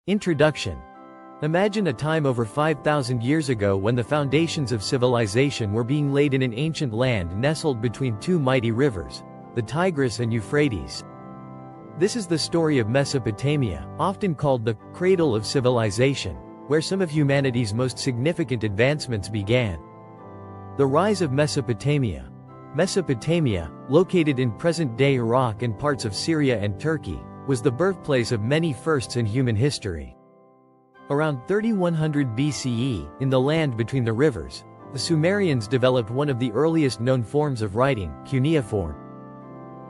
Introduction. Imagine a time over 5,000 years ago when the foundations of civilization were being laid in an ancient land nestled between two mighty rivers, the Tigris and Euphrates. This is the story of Mesopotamia, often called the cradle of civilization, where some of humanity's most significant advancements began. The rise of Mesopotamia. Mesopotamia, located in present-day Iraq and parts of Syria and Turkey, was the birthplace of many firsts in human history. Around 3100 BCE, in the land between the rivers, the Sumerians developed one of the earliest known forms of writing, cuneiform.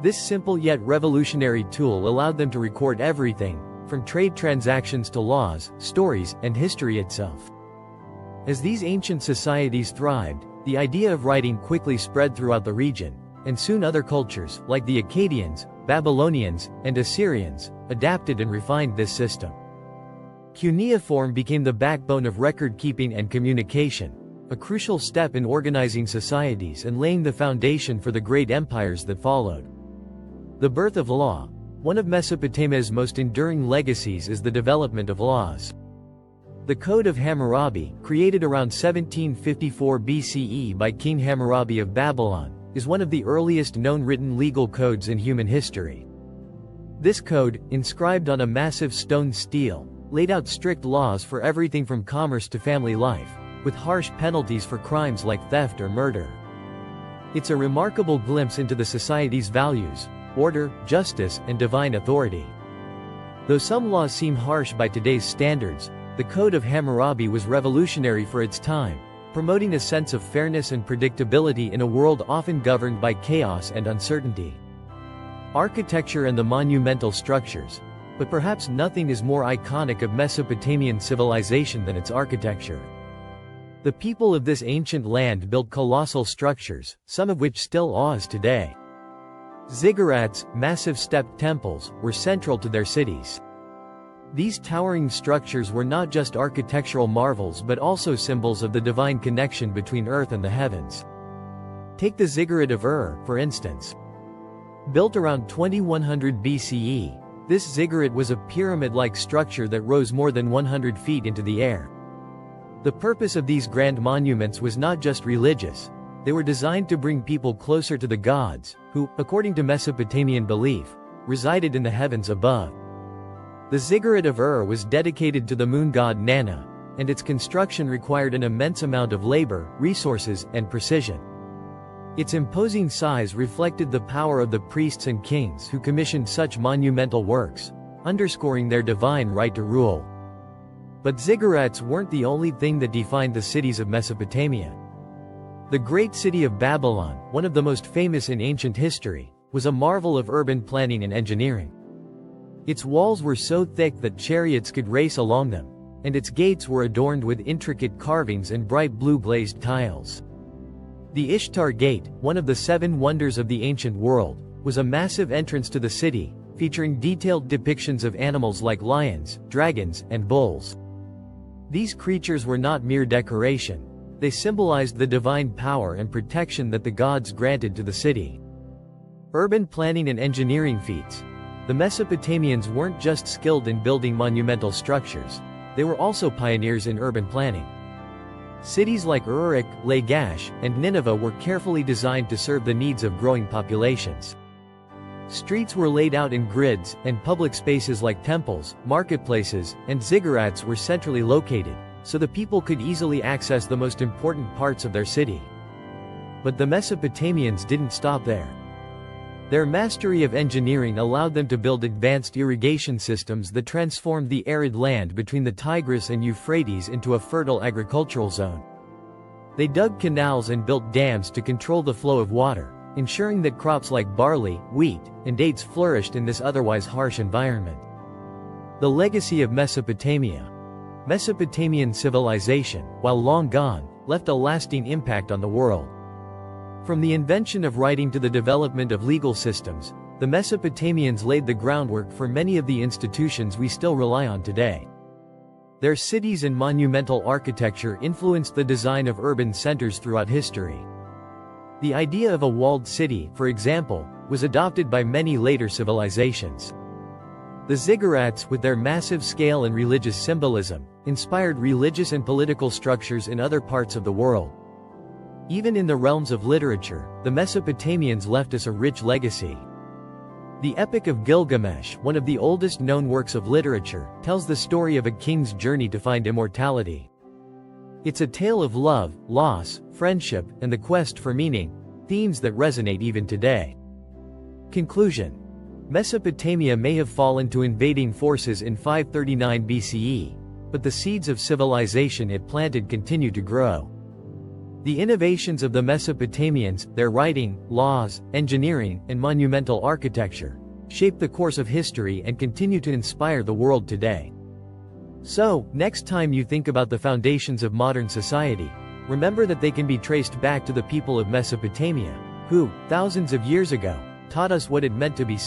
This simple yet revolutionary tool allowed them to record everything, from trade transactions to laws, stories, and history itself. As these ancient societies thrived, the idea of writing quickly spread throughout the region, and soon other cultures, like the Akkadians, Babylonians, and Assyrians, adapted and refined this system. Cuneiform became the backbone of record-keeping and communication, a crucial step in organizing societies and laying the foundation for the great empires that followed. The birth of law. One of Mesopotamia's most enduring legacies is the development of laws. The Code of Hammurabi, created around 1754 BCE by King Hammurabi of Babylon, is one of the earliest known written legal codes in human history. This code, inscribed on a massive stone stele, laid out strict laws for everything from commerce to family life, with harsh penalties for crimes like theft or murder. It's a remarkable glimpse into the society's values, order, justice, and divine authority. Though some laws seem harsh by today's standards, the Code of Hammurabi was revolutionary for its time, promoting a sense of fairness and predictability in a world often governed by chaos and uncertainty. Architecture and the monumental structures. But perhaps nothing is more iconic of Mesopotamian civilization than its architecture. The people of this ancient land built colossal structures, some of which still awe us today. Ziggurats, massive stepped temples, were central to their cities. These towering structures were not just architectural marvels but also symbols of the divine connection between earth and the heavens. Take the Ziggurat of Ur, for instance. Built around 2100 BCE, this ziggurat was a pyramid-like structure that rose more than 100 feet into the air. The purpose of these grand monuments was not just religious. They were designed to bring people closer to the gods, who, according to Mesopotamian belief, resided in the heavens above. The Ziggurat of Ur was dedicated to the moon god Nana, and its construction required an immense amount of labor, resources, and precision. Its imposing size reflected the power of the priests and kings who commissioned such monumental works, underscoring their divine right to rule. But ziggurats weren't the only thing that defined the cities of Mesopotamia. The great city of Babylon, one of the most famous in ancient history, was a marvel of urban planning and engineering. Its walls were so thick that chariots could race along them, and its gates were adorned with intricate carvings and bright blue glazed tiles. The Ishtar Gate, one of the 7 wonders of the ancient world, was a massive entrance to the city, featuring detailed depictions of animals like lions, dragons, and bulls. These creatures were not mere decoration. They symbolized the divine power and protection that the gods granted to the city. Urban planning and engineering feats. The Mesopotamians weren't just skilled in building monumental structures, they were also pioneers in urban planning. Cities like Uruk, Lagash, and Nineveh were carefully designed to serve the needs of growing populations. Streets were laid out in grids, and public spaces like temples, marketplaces, and ziggurats were centrally located, so the people could easily access the most important parts of their city. But the Mesopotamians didn't stop there. Their mastery of engineering allowed them to build advanced irrigation systems that transformed the arid land between the Tigris and Euphrates into a fertile agricultural zone. They dug canals and built dams to control the flow of water, ensuring that crops like barley, wheat, and dates flourished in this otherwise harsh environment. The legacy of Mesopotamia. Mesopotamian civilization, while long gone, left a lasting impact on the world. From the invention of writing to the development of legal systems, the Mesopotamians laid the groundwork for many of the institutions we still rely on today. Their cities and monumental architecture influenced the design of urban centers throughout history. The idea of a walled city, for example, was adopted by many later civilizations. The ziggurats, with their massive scale and religious symbolism, inspired religious and political structures in other parts of the world. Even in the realms of literature, the Mesopotamians left us a rich legacy. The Epic of Gilgamesh, one of the oldest known works of literature, tells the story of a king's journey to find immortality. It's a tale of love, loss, friendship, and the quest for meaning, themes that resonate even today. Conclusion: Mesopotamia may have fallen to invading forces in 539 BCE, but the seeds of civilization it planted continue to grow. The innovations of the Mesopotamians, their writing, laws, engineering, and monumental architecture, shape the course of history and continue to inspire the world today. So, next time you think about the foundations of modern society, remember that they can be traced back to the people of Mesopotamia, who, thousands of years ago, taught us what it meant to be